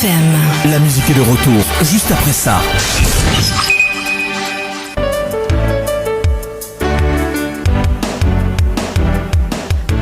FM. La musique est de retour, juste après ça.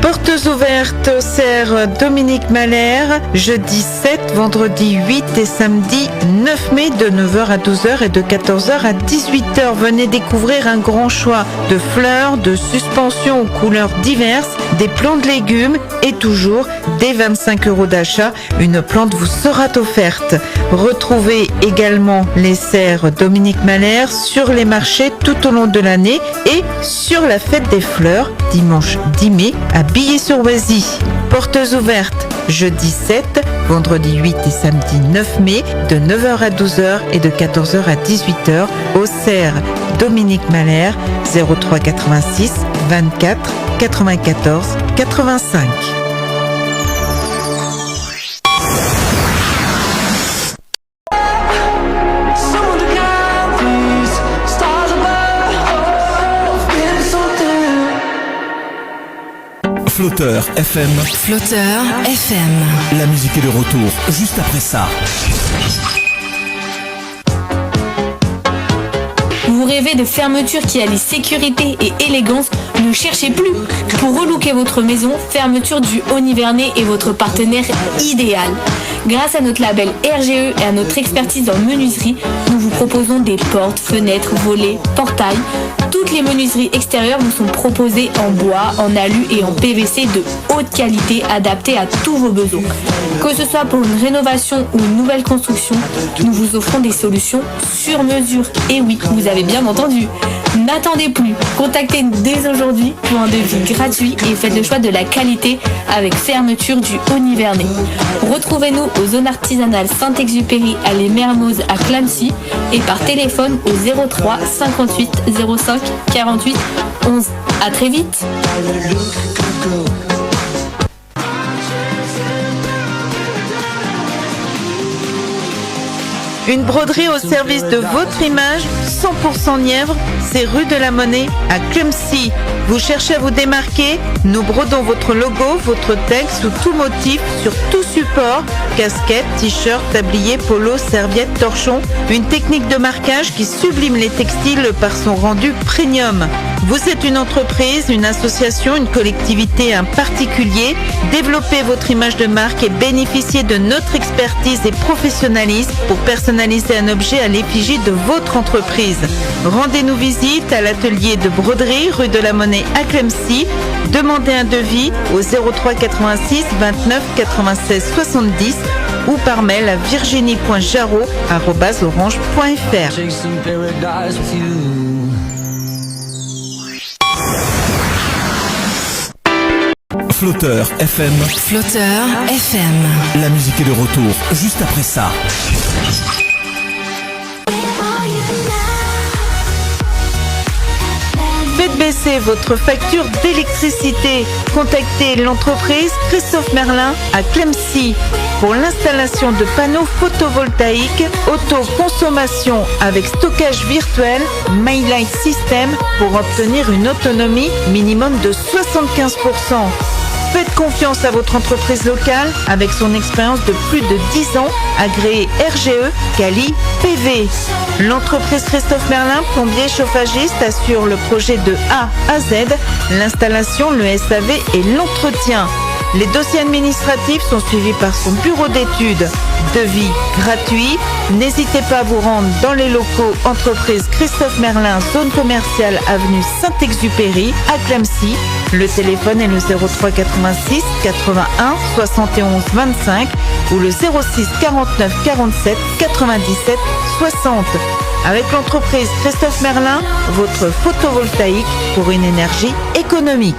Portes ouvertes au cerf Dominique Malher, jeudi 7, vendredi 8 et samedi 9 mai de 9h à 12h et de 14h à 18h. Venez découvrir un grand choix de fleurs, de suspensions aux couleurs diverses, des plants de légumes et toujours dès 25 € d'achat, une plante vous sera offerte. Retrouvez également les cerfs Dominique Malher sur les marchés tout au long de l'année et sur la fête des fleurs, dimanche 10 mai à Billy-sur-Oisy. Portes ouvertes jeudi 7, vendredi 8 et samedi 9 mai de 9h à 12h et de 14h à 18h au cerf Dominique Malher 03 86 24 94 85. Flotteur FM. Flotteur FM. La musique est de retour, juste après ça. Vous rêvez de fermeture qui allie sécurité et élégance? Ne cherchez plus. Pour relooker votre maison, Fermeture du Haut-Nivernais est votre partenaire idéal. Grâce à notre label RGE et à notre expertise en menuiserie, nous vous proposons des portes, fenêtres, volets, portails. Toutes les menuiseries extérieures vous sont proposées en bois, en alu et en PVC de haute qualité adaptées à tous vos besoins. Que ce soit pour une rénovation ou une nouvelle construction, nous vous offrons des solutions sur mesure. Et oui, vous avez bien entendu. N'attendez plus, contactez-nous dès aujourd'hui pour un devis gratuit et faites le choix de la qualité avec Fermeture du Haut-Nivernais. Retrouvez-nous aux zones artisanales Saint-Exupéry à Les Mermoz à Clamecy et par téléphone au 03 58 05 48 11. À très vite. Une broderie au service de votre image, 100% Nièvre, c'est rue de la Monnaie à Clamecy. Vous cherchez à vous démarquer? Nous brodons votre logo, votre texte ou tout motif sur tout support, casquette, t-shirt, tablier, polo, serviette, torchon. Une technique de marquage qui sublime les textiles par son rendu premium. Vous êtes une entreprise, une association, une collectivité, un particulier. Développez votre image de marque et bénéficiez de notre expertise et professionnalisme pour personnaliser un objet à l'effigie de votre entreprise. Rendez-nous visite à l'atelier de broderie rue de la Monnaie à Clamecy. Demandez un devis au 03 86 29 96 70 ou par mail à virginie.jarot@orange.fr. Flotteur FM. Flotteur FM. La musique est de retour, juste après ça. Faites baisser votre facture d'électricité. Contactez l'entreprise Christophe Merlin à Clamecy pour l'installation de panneaux photovoltaïques, autoconsommation avec stockage virtuel, MyLight System pour obtenir une autonomie minimum de 75%. Faites confiance à votre entreprise locale avec son expérience de plus de 10 ans, agréée RGE, Quali, PV. L'entreprise Christophe Merlin, plombier chauffagiste, assure le projet de A à Z, l'installation, le SAV et l'entretien. Les dossiers administratifs sont suivis par son bureau d'études. Devis gratuit. N'hésitez pas à vous rendre dans les locaux entreprise Christophe Merlin, zone commerciale avenue Saint-Exupéry à Clamecy. Le téléphone est le 03 86 81 71 25 ou le 06 49 47 97 60. Avec l'entreprise Christophe Merlin, votre photovoltaïque pour une énergie économique.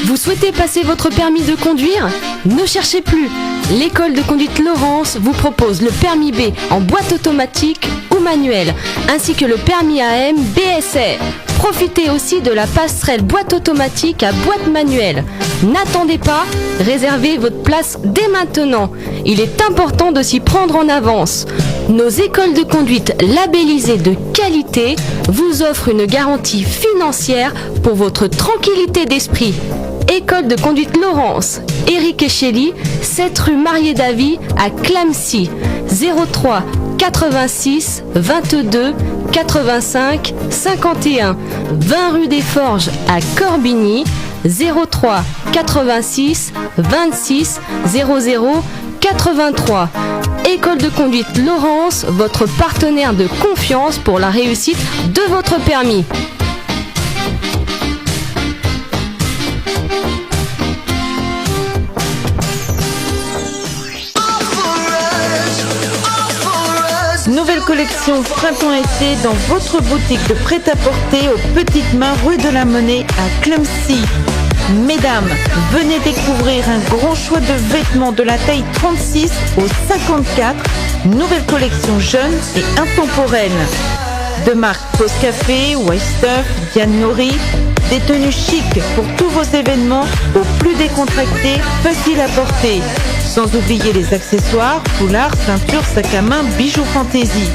Vous souhaitez passer votre permis de conduire? Ne cherchez plus. L'école de conduite Laurence vous propose le permis B en boîte automatique ou manuelle, ainsi que le permis AM BSR. Profitez aussi de la passerelle boîte automatique à boîte manuelle. N'attendez pas, réservez votre place dès maintenant. Il est important de s'y prendre en avance. Nos écoles de conduite labellisées de qualité vous offrent une garantie financière pour votre tranquillité d'esprit. École de conduite Laurence, Éric Echelli, 7 rue Marié-Davy à Clamecy, 03 86 22 85 51, 20 rue des Forges à Corbigny, 03 86 26 00 83. École de conduite Laurence, votre partenaire de confiance pour la réussite de votre permis. Nouvelle collection printemps-été dans votre boutique de prêt-à-porter aux Petites Mains rue de la Monnaie à Clamecy. Mesdames, venez découvrir un grand choix de vêtements de la taille 36 au 54. Nouvelle collection jeune et intemporelle. De marques Pause Café, White Stuff, Diane Nori. Des tenues chics pour tous vos événements au plus décontracté, facile à porter. Sans oublier les accessoires, foulards, ceintures, sacs à main, bijoux fantaisie.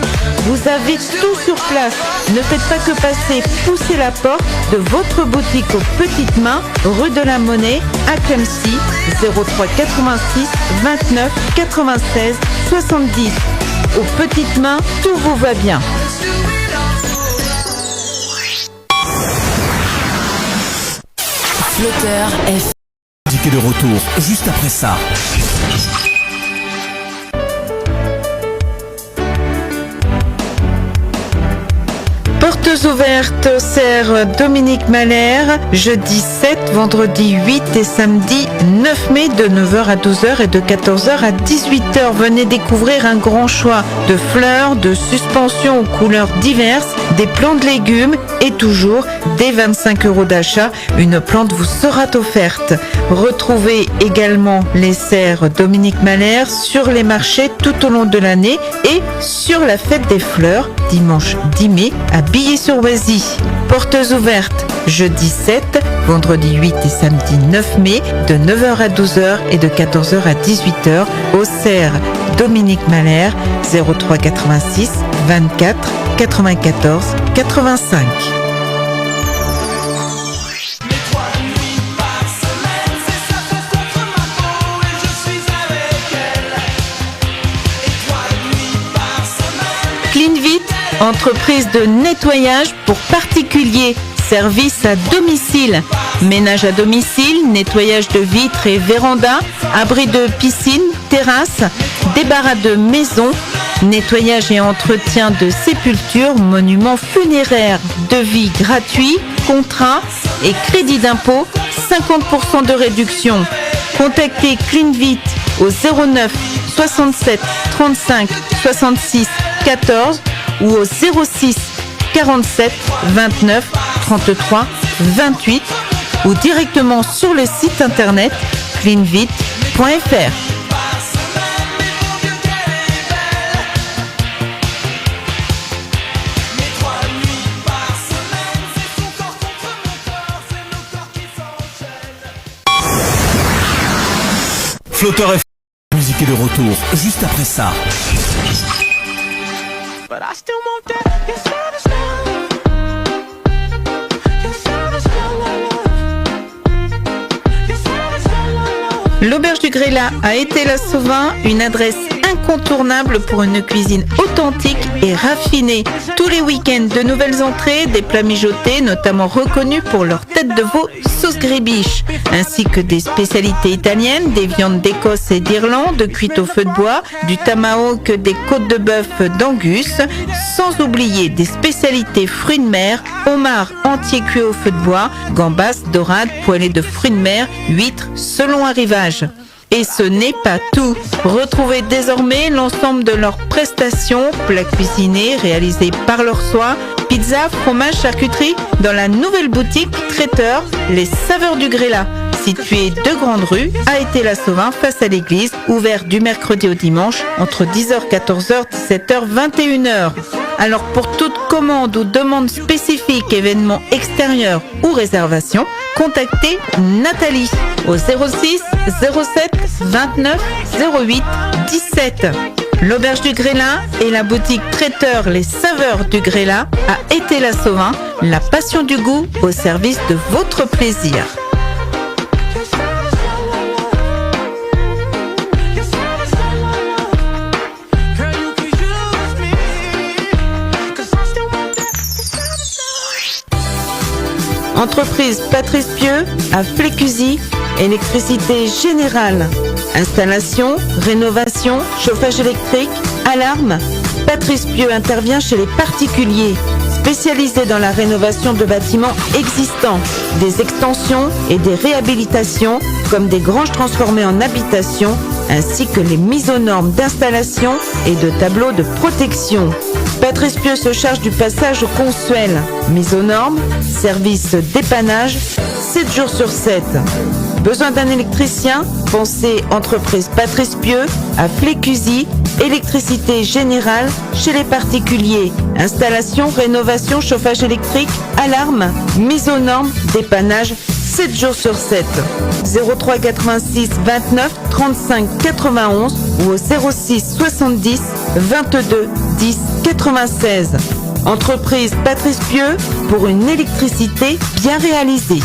Vous avez tout sur place. Ne faites pas que passer, poussez la porte de votre boutique aux Petites Mains, rue de la Monnaie, à Clamecy, 03 86 29 96 70. Aux Petites Mains, tout vous va bien. Flotteur FM. Musique est de retour juste après ça. Portes ouvertes, serre Dominique Malher, jeudi 7, vendredi 8 et samedi 9 mai de 9h à 12h et de 14h à 18h. Venez découvrir un grand choix de fleurs, de suspensions aux couleurs diverses, des plants de légumes et toujours dès 25 € d'achat, une plante vous sera offerte. Retrouvez également les serres Dominique Malher sur les marchés tout au long de l'année et sur la fête des fleurs, dimanche 10 mai à Billy-sur-Oisy. Portes ouvertes jeudi 7, vendredi 8 et samedi 9 mai de 9h à 12h et de 14h à 18h au serre Dominique Malher, 03 86 24 94 85. Cleanvit, entreprise de nettoyage pour particuliers, service à domicile, ménage à domicile, nettoyage de vitres et vérandas, abri de piscine, terrasse, débarras de maison, nettoyage et entretien de sépultures, monuments funéraires, devis gratuit, contrat et crédit d'impôt, 50% de réduction. Contactez Cleanvit au 09 67 35 66 14 ou au 06 47 29 33 28 ou directement sur le site internet cleanvit.fr. Flotteur FM. Musique est de retour juste après ça. But I still want that. Yes, that is love. Yes, that is love. Yes, that is love. L'Auberge du Grélat à Étais-la-Sauvin, une adresse incontournable pour une cuisine authentique et raffinée. Tous les week-ends, de nouvelles entrées, des plats mijotés, notamment reconnus pour leur tête de veau sauce grébiche, ainsi que des spécialités italiennes, des viandes d'Écosse et d'Irlande, cuites au feu de bois, du tomahawk, des côtes de bœuf d'Angus, sans oublier des spécialités fruits de mer, homards entiers cuits au feu de bois, gambas, dorades, poêlées de fruits de mer, huîtres, selon arrivage. Et ce n'est pas tout. Retrouvez désormais l'ensemble de leurs prestations, plats cuisinés réalisés par leurs soins, pizza, fromage, charcuterie, dans la nouvelle boutique traiteur Les Saveurs du Grélat, située 2 Grandes Rues, à Étais-la-Sauvin, face à l'église, ouvert du mercredi au dimanche, entre 10h, 14h, 17h, 21h. Alors pour toute commande ou demande spécifique, événement extérieur ou réservation, contactez Nathalie au 06 07 29 08 17. L'Auberge du Grélin et la boutique traiteur Les Saveurs du Grélin à Étais-la-Sauvin, la passion du goût au service de votre plaisir. Entreprise Patrice Pieux à Flécusy, électricité générale, installation, rénovation, chauffage électrique, alarme. Patrice Pieux intervient chez les particuliers, spécialisé dans la rénovation de bâtiments existants, des extensions et des réhabilitations, comme des granges transformées en habitations, ainsi que les mises aux normes d'installation et de tableaux de protection. Patrice Pieux se charge du passage au Consuel. Mise aux normes, service dépannage, 7 jours sur 7. Besoin d'un électricien? Pensez entreprise Patrice Pieux à Flécusy, électricité générale chez les particuliers. Installation, rénovation, chauffage électrique, alarme, mise aux normes, dépannage, 7 jours sur 7. 03 86 29 35 91 ou au 06 70 22 10 96. Entreprise Patrice Pieux pour une électricité bien réalisée.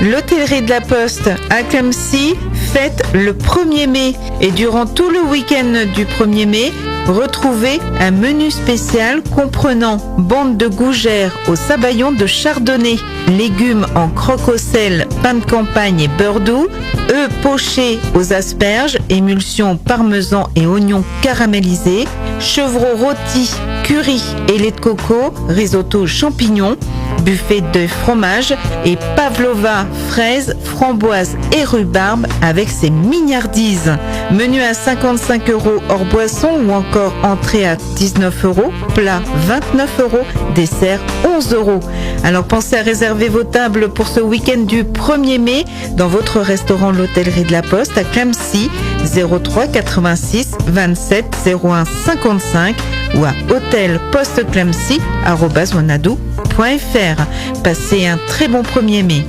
L'hôtellerie de la Poste à Clamecy fête le 1er mai et durant tout le week-end du 1er mai, retrouvez un menu spécial comprenant bande de gougères au sabayon de chardonnay, légumes en croque au sel, pain de campagne et beurre doux, œufs pochés aux asperges, émulsion parmesan et oignons caramélisés, chevreau rôti, curry et lait de coco, risotto champignons, buffet de fromage et pavlova, fraises, framboises et rhubarbe avec ses mignardises. Menu à 55 € hors boisson ou encore entrée à 19 €, plat 29 €, dessert 11 €. Alors pensez à réserver vos tables pour ce week-end du 1er mai dans votre restaurant L'Hôtellerie de la Poste à Clamecy, 03 86 27 01 55 ou à hôtelposteclamecy@wanadoo.fr. Passez un très bon 1er mai.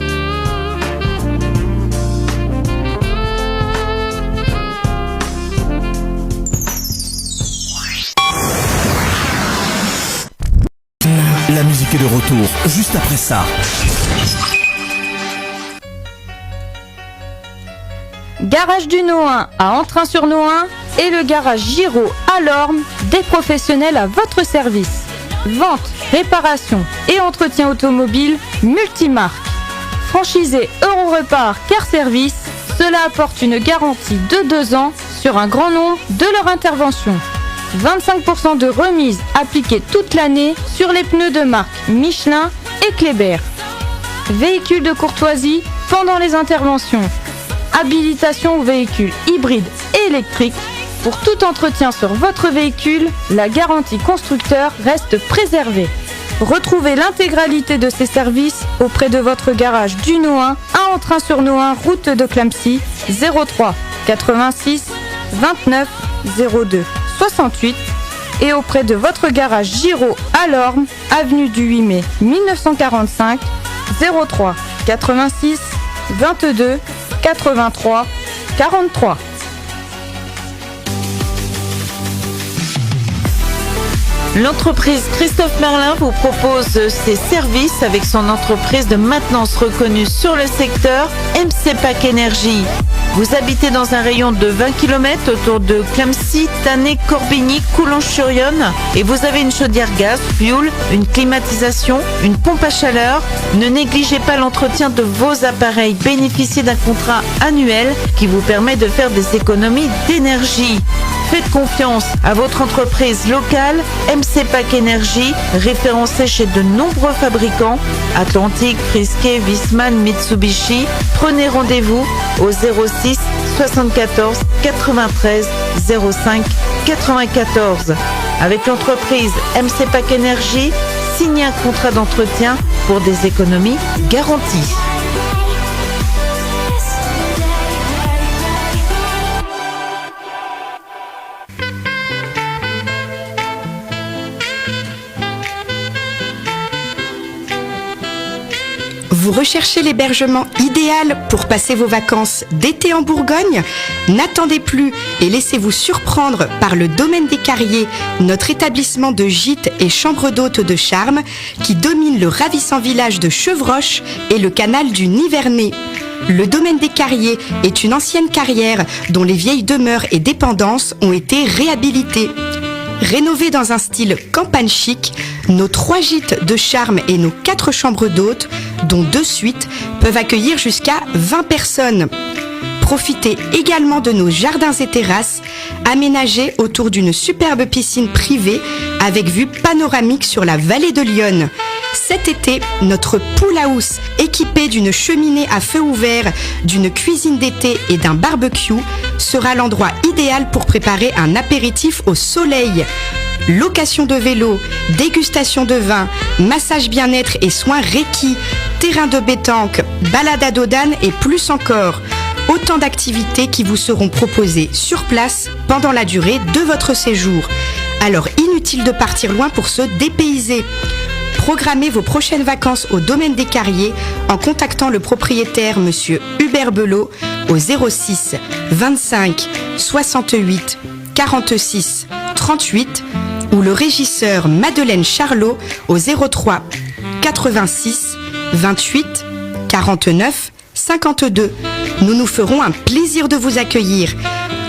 La musique est de retour, juste après ça. Garage du Nohain à Entrain-sur-Nohain et le garage Giraud à Lorme, des professionnels à votre service. Vente, réparation et entretien automobile multimarque. Franchisé Eurorepar Car Service, cela apporte une garantie de 2 ans sur un grand nombre de leurs interventions. 25% de remise appliquée toute l'année sur les pneus de marque Michelin et Kléber. Véhicules de courtoisie pendant les interventions. Habilitation aux véhicules hybrides et électriques. Pour tout entretien sur votre véhicule, la garantie constructeur reste préservée. Retrouvez l'intégralité de ces services auprès de votre garage du Nohain à Entrain-sur-Nohain, route de Clamecy, 03 86 29 02 68 et auprès de votre garage Giraud à Lorme, avenue du 8 mai 1945, 03 86 22 83 43. L'entreprise Christophe Merlin vous propose ses services avec son entreprise de maintenance reconnue sur le secteur MC Pack Énergie. Vous habitez dans un rayon de 20 km autour de Clamecy, Tannay, Corbigny, Coulonges-sur-Yonne et vous avez une chaudière gaz, fuel, une climatisation, une pompe à chaleur. Ne négligez pas l'entretien de vos appareils. Bénéficiez d'un contrat annuel qui vous permet de faire des économies d'énergie. Faites confiance à votre entreprise locale MC Pack Énergie, référencée chez de nombreux fabricants Atlantique, Frisquet, Wiesmann, Mitsubishi. Prenez rendez-vous au 06 74 93 05 94. Avec l'entreprise MC Pack Énergie, signez un contrat d'entretien pour des économies garanties. Vous recherchez l'hébergement idéal pour passer vos vacances d'été en Bourgogne? N'attendez plus et laissez-vous surprendre par le Domaine des Carriers, notre établissement de gîtes et chambres d'hôtes de charme qui domine le ravissant village de Chevroche et le canal du Nivernais. Le Domaine des Carriers est une ancienne carrière dont les vieilles demeures et dépendances ont été réhabilitées. Rénovés dans un style campagne chic, nos 3 gîtes de charme et nos 4 chambres d'hôtes, dont 2 suites, peuvent accueillir jusqu'à 20 personnes. Profitez également de nos jardins et terrasses, aménagés autour d'une superbe piscine privée avec vue panoramique sur la vallée de l'Yonne. Cet été, notre pool house, équipé d'une cheminée à feu ouvert, d'une cuisine d'été et d'un barbecue, sera l'endroit idéal pour préparer un apéritif au soleil. Location de vélo, dégustation de vin, massage bien-être et soins Reiki, terrain de pétanque, balade à dos d'âne et plus encore. Autant d'activités qui vous seront proposées sur place pendant la durée de votre séjour. Alors inutile de partir loin pour se dépayser. Programmez vos prochaines vacances au Domaine des Carriers en contactant le propriétaire monsieur Hubert Belot au 06 25 68 46 38 ou le régisseur Madeleine Charlot au 03 86 28 49 52. Nous nous ferons un plaisir de vous accueillir.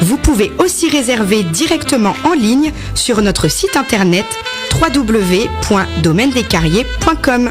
Vous pouvez aussi réserver directement en ligne sur notre site internet www.domainedescarriers.com.